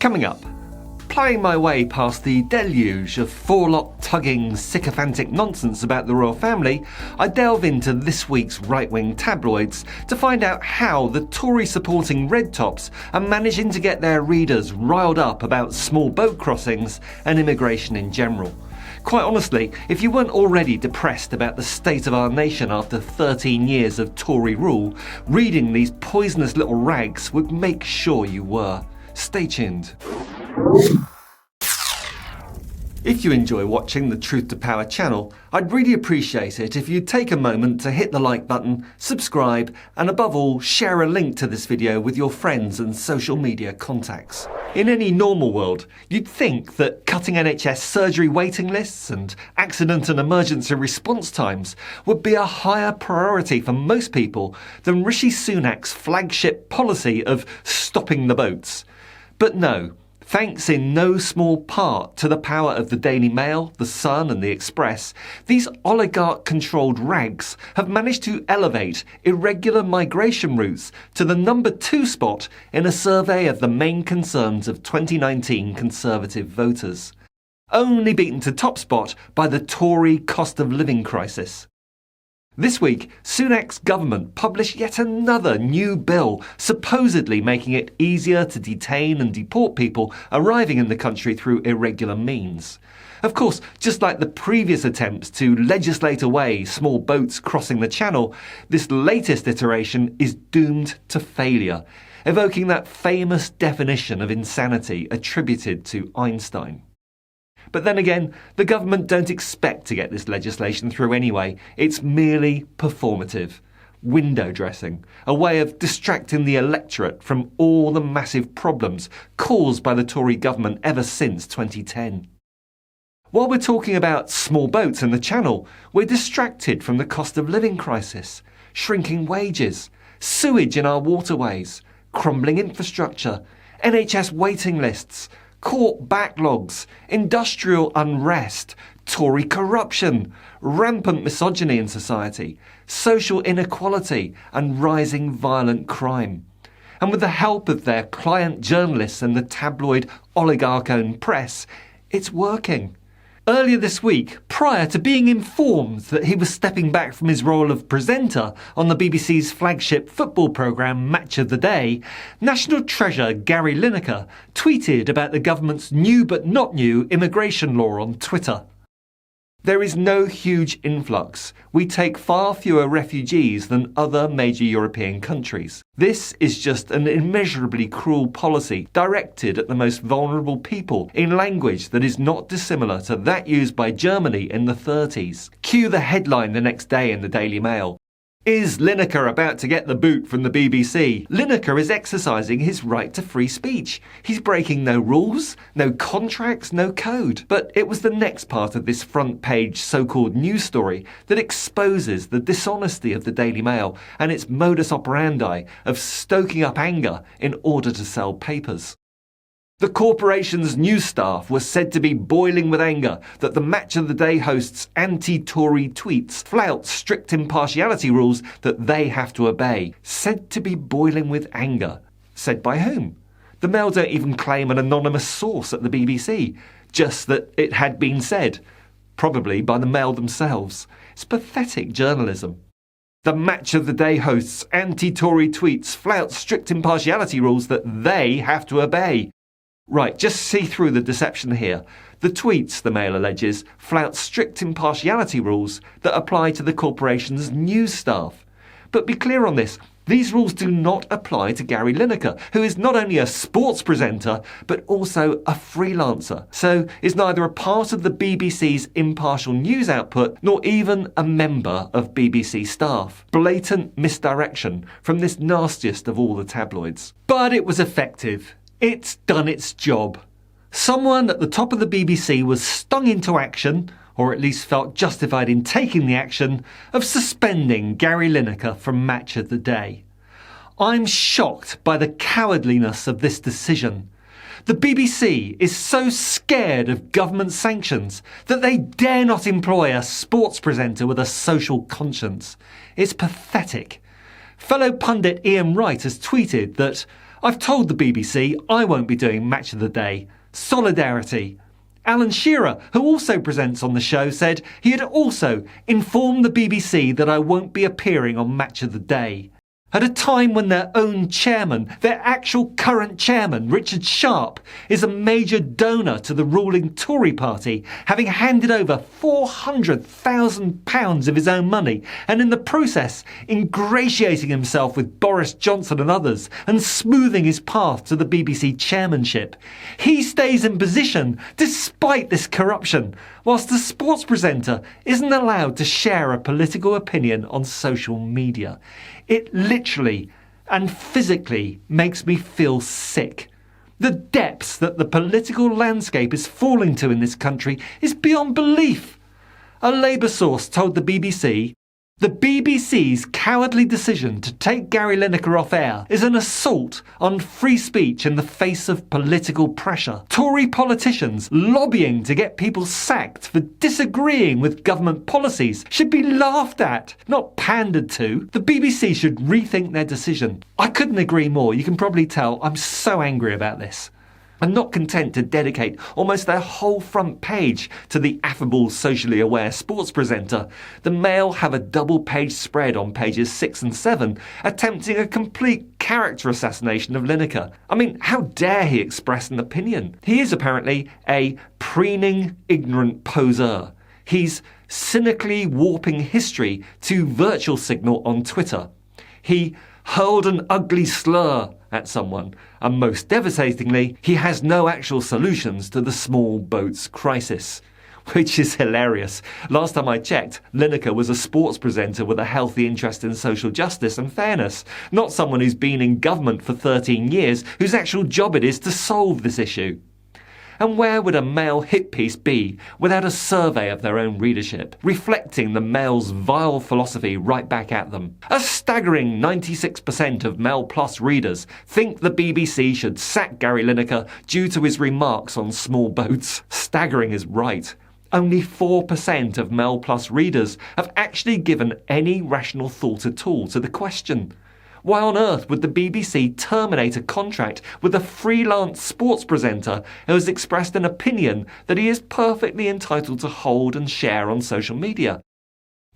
Coming up, ploughing my way past the deluge of forelock, tugging, sycophantic nonsense about the royal family, I delve into this week's right-wing tabloids to find out how the Tory supporting red tops are managing to get their readers riled up about small boat crossings and immigration in general. Quite honestly, if you weren't already depressed about the state of our nation after 13 years of Tory rule, reading these poisonous little rags would make sure you were. Stay tuned. If you enjoy watching the Truth to Power channel, I'd really appreciate it if you'd take a moment to hit the like button, subscribe, and above all, share a link to this video with your friends and social media contacts. In any normal world, you'd think that cutting NHS surgery waiting lists and accident and emergency response times would be a higher priority for most people than Rishi Sunak's flagship policy of stopping the boats. But no. Thanks in no small part to the power of the Daily Mail, the Sun and the Express, these oligarch-controlled rags have managed to elevate irregular migration routes to the number 2 spot in a survey of the main concerns of 2019 Conservative voters. Only beaten to top spot by the Tory cost of living crisis. This week, Sunak's government published yet another new bill, supposedly making it easier to detain and deport people arriving in the country through irregular means. Of course, just like the previous attempts to legislate away small boats crossing the Channel, this latest iteration is doomed to failure, evoking that famous definition of insanity attributed to Einstein. But then again, the government don't expect to get this legislation through anyway. It's merely performative. Window dressing. A way of distracting the electorate from all the massive problems caused by the Tory government ever since 2010. While we're talking about small boats in the Channel, we're distracted from the cost of living crisis, shrinking wages, sewage in our waterways, crumbling infrastructure, NHS waiting lists, court backlogs, industrial unrest, Tory corruption, rampant misogyny in society, social inequality and rising violent crime. And with the help of their client journalists and the tabloid oligarch-owned press, it's working. Earlier this week, prior to being informed that he was stepping back from his role of presenter on the BBC's flagship football programme Match of the Day, National Treasurer Gary Lineker tweeted about the government's new but not new immigration law on Twitter. There is no huge influx. We take far fewer refugees than other major European countries. This is just an immeasurably cruel policy directed at the most vulnerable people in language that is not dissimilar to that used by Germany in the 30s. Cue the headline the next day in the Daily Mail. Is Lineker about to get the boot from the BBC? Lineker is exercising his right to free speech. He's breaking no rules, no contracts, no code. But it was the next part of this front page so-called news story that exposes the dishonesty of the Daily Mail and its modus operandi of stoking up anger in order to sell papers. The corporation's news staff was said to be boiling with anger that the Match of the Day host's anti-Tory tweets flout strict impartiality rules that they have to obey. Said to be boiling with anger. Said by whom? The Mail don't even claim an anonymous source at the BBC, just that it had been said. Probably by the Mail themselves. It's pathetic journalism. The Match of the Day host's anti-Tory tweets flout strict impartiality rules that they have to obey. Right, just see through the deception here. The tweets, the Mail alleges, flout strict impartiality rules that apply to the corporation's news staff. But be clear on this, these rules do not apply to Gary Lineker, who is not only a sports presenter, but also a freelancer. So is neither a part of the BBC's impartial news output, nor even a member of BBC staff. Blatant misdirection from this nastiest of all the tabloids. But it was effective. It's done its job. Someone at the top of the BBC was stung into action, or at least felt justified in taking the action, of suspending Gary Lineker from Match of the Day. I'm shocked by the cowardliness of this decision. The BBC is so scared of government sanctions that they dare not employ a sports presenter with a social conscience. It's pathetic. Fellow pundit Ian Wright has tweeted that I've told the BBC I won't be doing Match of the Day. Solidarity. Alan Shearer, who also presents on the show, said he had also informed the BBC that I won't be appearing on Match of the Day. At a time when their own chairman, their actual current chairman, Richard Sharp, is a major donor to the ruling Tory party, having handed over £400,000 of his own money and in the process ingratiating himself with Boris Johnson and others and smoothing his path to the BBC chairmanship. He stays in position despite this corruption, whilst the sports presenter isn't allowed to share a political opinion on social media. It literally and physically makes me feel sick. The depths that the political landscape is falling to in this country is beyond belief. A Labour source told the BBC, the BBC's cowardly decision to take Gary Lineker off air is an assault on free speech in the face of political pressure. Tory politicians lobbying to get people sacked for disagreeing with government policies should be laughed at, not pandered to. The BBC should rethink their decision. I couldn't agree more. You can probably tell I'm so angry about this. And not content to dedicate almost their whole front page to the affable, socially aware sports presenter, the Mail have a double-page spread on pages 6 and 7 attempting a complete character assassination of Lineker. I mean, how dare he express an opinion? He is apparently a preening, ignorant poseur. He's cynically warping history to virtual signal on Twitter. He hurled an ugly slur at someone, and most devastatingly, he has no actual solutions to the small boats crisis. Which is hilarious. Last time I checked, Lineker was a sports presenter with a healthy interest in social justice and fairness, not someone who's been in government for 13 years, whose actual job it is to solve this issue. And where would a Mail hit piece be without a survey of their own readership, reflecting the Mail's vile philosophy right back at them? A staggering 96% of Mail Plus readers think the BBC should sack Gary Lineker due to his remarks on small boats. Staggering is right. Only 4% of Mail Plus readers have actually given any rational thought at all to the question. Why on earth would the BBC terminate a contract with a freelance sports presenter who has expressed an opinion that he is perfectly entitled to hold and share on social media?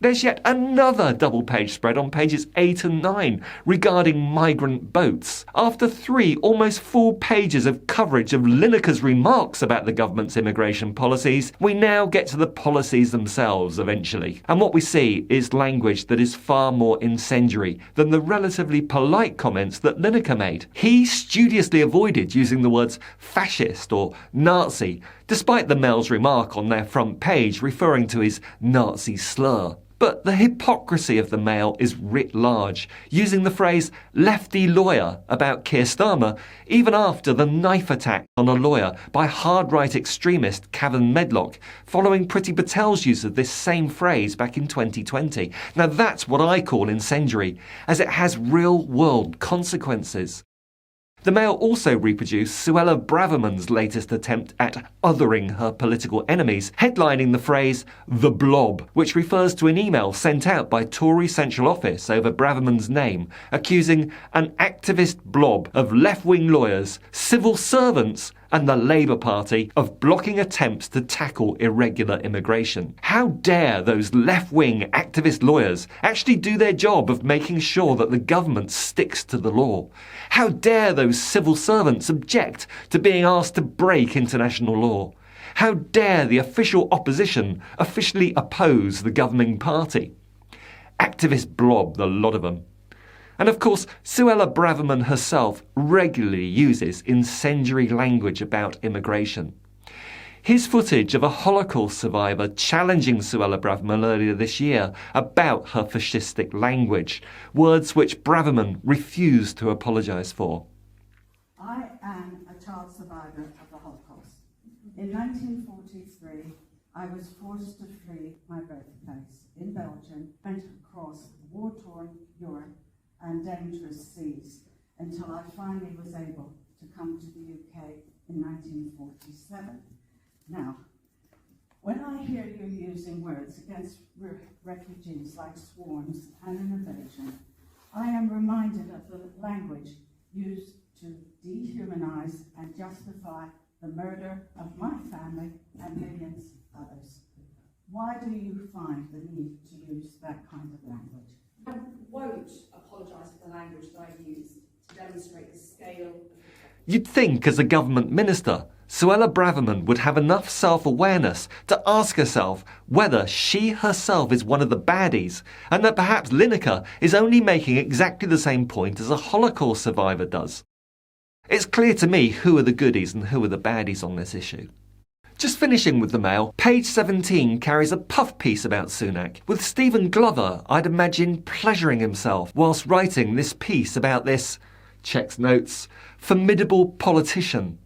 There's yet another double-page spread on pages 8 and 9 regarding migrant boats. After 3 almost full pages of coverage of Lineker's remarks about the government's immigration policies, we now get to the policies themselves eventually. And what we see is language that is far more incendiary than the relatively polite comments that Lineker made. He studiously avoided using the words fascist or Nazi, despite the Mail's remark on their front page referring to his Nazi slur. But the hypocrisy of the Mail is writ large, using the phrase lefty lawyer about Keir Starmer even after the knife attack on a lawyer by hard-right extremist Cavan Medlock, following Priti Patel's use of this same phrase back in 2020. Now that's what I call incendiary, as it has real-world consequences. The Mail also reproduced Suella Braverman's latest attempt at othering her political enemies, headlining the phrase "the blob," which refers to an email sent out by Tory Central Office over Braverman's name, accusing an activist blob of left-wing lawyers, civil servants, and the Labour Party of blocking attempts to tackle irregular immigration. How dare those left-wing activist lawyers actually do their job of making sure that the government sticks to the law? How dare those civil servants object to being asked to break international law? How dare the official opposition officially oppose the governing party? Activist blob, the lot of them. And of course, Suella Braverman herself regularly uses incendiary language about immigration. Here's footage of a Holocaust survivor challenging Suella Braverman earlier this year about her fascistic language, words which Braverman refused to apologise for. I am a child survivor of the Holocaust. In 1943, I was forced to flee my birthplace in Belgium, went across war-torn Europe and dangerous seas until I finally was able to come to the UK in 1947. Now, when I hear you using words against refugees like swarms and an invasion, I am reminded of the language used to dehumanize and justify the murder of my family and millions others. Why do you find the need to use that kind of language? I won't apologise for the language that I used to demonstrate the scale of the You'd think, as a government minister, Suella Braverman would have enough self-awareness to ask herself whether she herself is one of the baddies, and that perhaps Lineker is only making exactly the same point as a Holocaust survivor does. It's clear to me who are the goodies and who are the baddies on this issue. Just finishing with the Mail, page 17 carries a puff piece about Sunak, with Stephen Glover, I'd imagine, pleasuring himself whilst writing this piece about this, checks notes, formidable politician.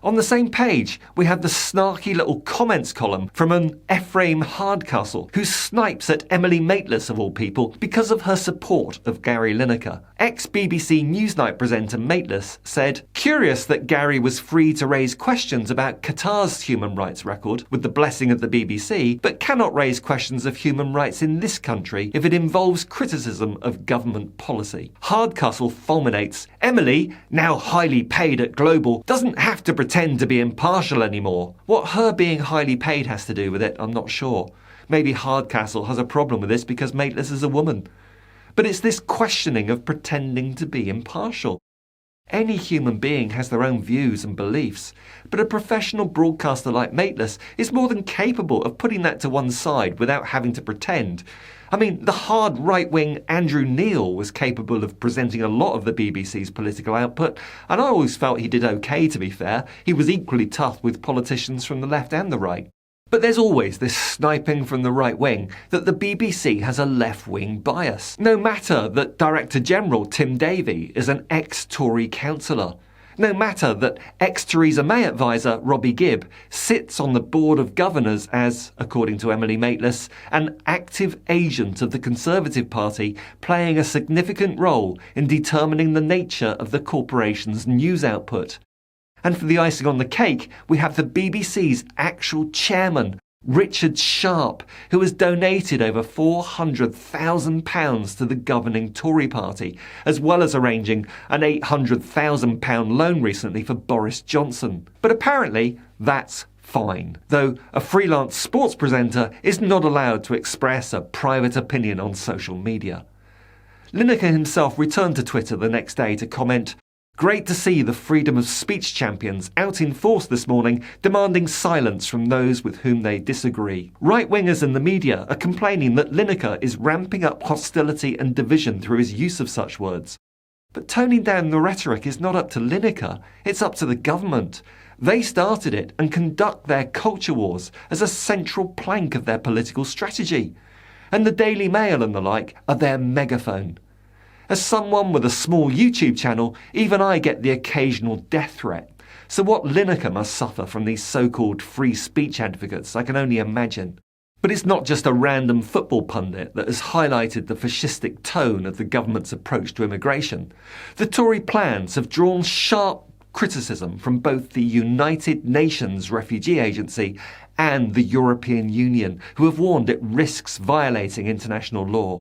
On the same page, we have the snarky little comments column from an Ephraim Hardcastle, who snipes at Emily Maitlis, of all people, because of her support of Gary Lineker. Ex-BBC Newsnight presenter Maitlis said, "Curious that Gary was free to raise questions about Qatar's human rights record with the blessing of the BBC, but cannot raise questions of human rights in this country if it involves criticism of government policy." Hardcastle fulminates, "Emily, now highly paid at Global, doesn't have to pretend to be impartial anymore." What her being highly paid has to do with it, I'm not sure. Maybe Hardcastle has a problem with this because Maitlis is a woman. But it's this questioning of pretending to be impartial. Any human being has their own views and beliefs, but a professional broadcaster like Maitlis is more than capable of putting that to one side without having to pretend. I mean, the hard right-wing Andrew Neil was capable of presenting a lot of the BBC's political output, and I always felt he did okay, to be fair. He was equally tough with politicians from the left and the right. But there's always this sniping from the right wing that the BBC has a left-wing bias. No matter that Director General Tim Davie is an ex-Tory councillor. No matter that ex-Theresa May advisor Robbie Gibb sits on the board of governors as, according to Emily Maitlis, an active agent of the Conservative Party playing a significant role in determining the nature of the corporation's news output. And for the icing on the cake, we have the BBC's actual chairman, Richard Sharp, who has donated over £400,000 to the governing Tory party, as well as arranging an £800,000 loan recently for Boris Johnson. But apparently, that's fine, though a freelance sports presenter is not allowed to express a private opinion on social media. Lineker himself returned to Twitter the next day to comment, "Great to see the freedom of speech champions out in force this morning, demanding silence from those with whom they disagree. Right-wingers in the media are complaining that Lineker is ramping up hostility and division through his use of such words. But toning down the rhetoric is not up to Lineker, it's up to the government. They started it and conduct their culture wars as a central plank of their political strategy. And the Daily Mail and the like are their megaphone. As someone with a small YouTube channel, even I get the occasional death threat. So what Lineker must suffer from these so-called free speech advocates, I can only imagine. But it's not just a random football pundit that has highlighted the fascistic tone of the government's approach to immigration. The Tory plans have drawn sharp criticism from both the United Nations Refugee Agency and the European Union, who have warned it risks violating international law.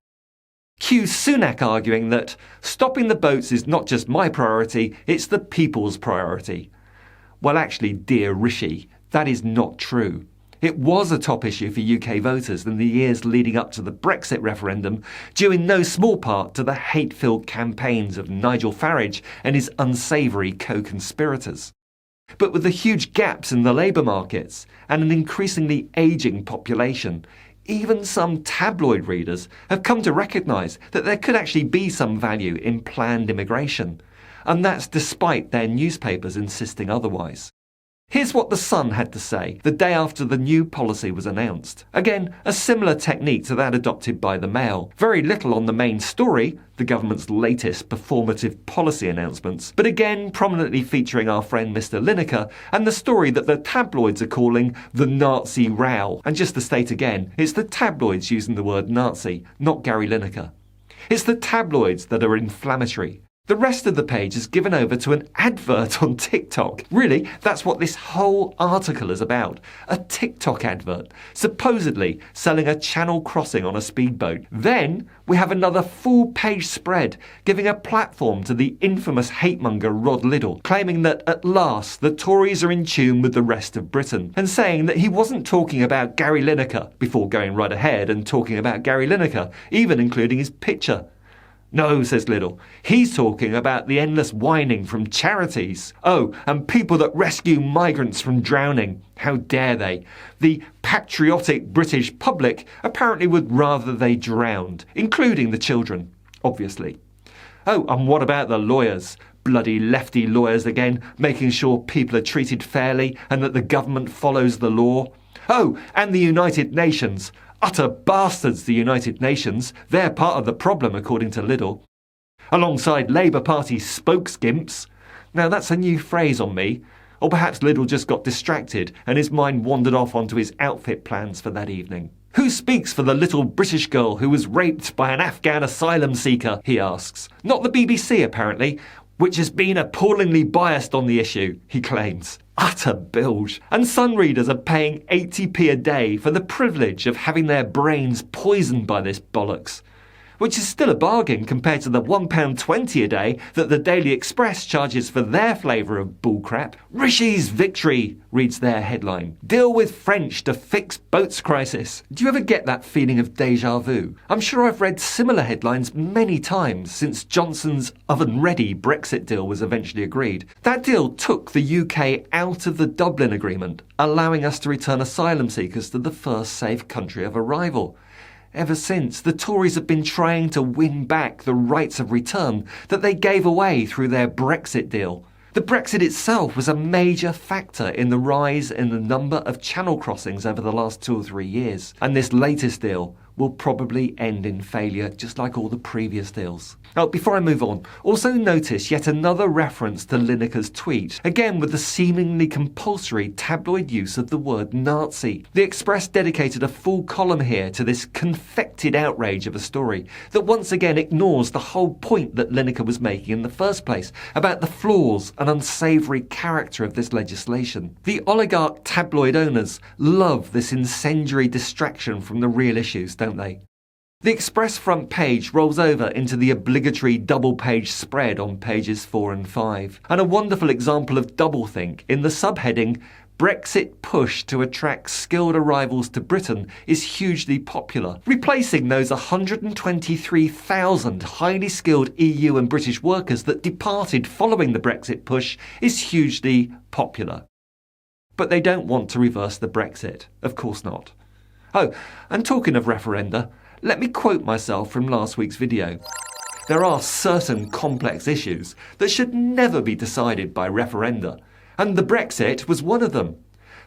Cue Sunak arguing that stopping the boats is not just my priority, it's the people's priority. Well, actually, dear Rishi, that is not true. It was a top issue for UK voters in the years leading up to the Brexit referendum, due in no small part to the hate-filled campaigns of Nigel Farage and his unsavoury co-conspirators. But with the huge gaps in the labour markets and an increasingly ageing population, even some tabloid readers have come to recognise that there could actually be some value in planned immigration, and that's despite their newspapers insisting otherwise. Here's what The Sun had to say the day after the new policy was announced. Again, a similar technique to that adopted by the Mail. Very little on the main story, the government's latest performative policy announcements, but again prominently featuring our friend Mr. Lineker and the story that the tabloids are calling the Nazi row. And just to state again, it's the tabloids using the word Nazi, not Gary Lineker. It's the tabloids that are inflammatory. The rest of the page is given over to an advert on TikTok. Really, that's what this whole article is about. A TikTok advert, supposedly selling a channel crossing on a speedboat. Then we have another full-page spread giving a platform to the infamous hate-monger Rod Liddle, claiming that at last the Tories are in tune with the rest of Britain, and saying that he wasn't talking about Gary Lineker, before going right ahead and talking about Gary Lineker, even including his picture. No, says Liddle, he's talking about the endless whining from charities. Oh, and people that rescue migrants from drowning. How dare they? The patriotic British public apparently would rather they drowned, including the children, obviously. Oh, and what about the lawyers? Bloody lefty lawyers again, making sure people are treated fairly and that the government follows the law. Oh, and the United Nations. Utter bastards, the United Nations. They're part of the problem, according to Liddle. Alongside Labour Party spokesgimps. Now that's a new phrase on me. Or perhaps Liddle just got distracted and his mind wandered off onto his outfit plans for that evening. Who speaks for the little British girl who was raped by an Afghan asylum seeker, he asks. Not the BBC, apparently, which has been appallingly biased on the issue, he claims. Utter bilge. And Sun readers are paying 80p a day for the privilege of having their brains poisoned by this bollocks. Which is still a bargain compared to the £1.20 a day that the Daily Express charges for their flavour of bullcrap. Rishi's victory, reads their headline. Deal with French to fix boats crisis. Do you ever get that feeling of déjà vu? I'm sure I've read similar headlines many times since Johnson's oven-ready Brexit deal was eventually agreed. That deal took the UK out of the Dublin Agreement, allowing us to return asylum seekers to the first safe country of arrival. Ever since, the Tories have been trying to win back the rights of return that they gave away through their Brexit deal. The Brexit itself was a major factor in the rise in the number of channel crossings over the last 2 or 3 years. And this latest deal will probably end in failure, just like all the previous deals. Now, before I move on, also notice yet another reference to Lineker's tweet, again with the seemingly compulsory tabloid use of the word Nazi. The Express dedicated a full column here to this confected outrage of a story that once again ignores the whole point that Lineker was making in the first place about the flaws and unsavoury character of this legislation. The oligarch tabloid owners love this incendiary distraction from the real issues, don't they? The Express front page rolls over into the obligatory double-page spread on pages 4 and 5. And a wonderful example of doublethink in the subheading, Brexit push to attract skilled arrivals to Britain is hugely popular. Replacing those 123,000 highly skilled EU and British workers that departed following the Brexit push is hugely popular. But they don't want to reverse the Brexit. Of course not. Oh, and talking of referenda, let me quote myself from last week's video. There are certain complex issues that should never be decided by referenda, and the Brexit was one of them.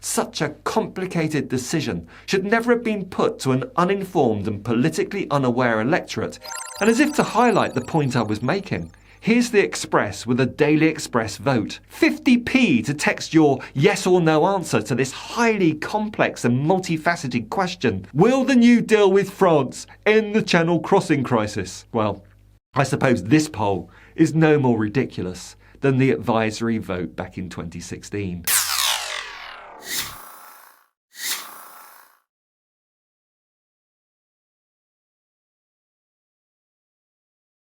Such a complicated decision should never have been put to an uninformed and politically unaware electorate, and as if to highlight the point I was making, here's the Express with a Daily Express vote. 50p to text your yes or no answer to this highly complex and multifaceted question. Will the new deal with France end the channel crossing crisis? Well, I suppose this poll is no more ridiculous than the advisory vote back in 2016.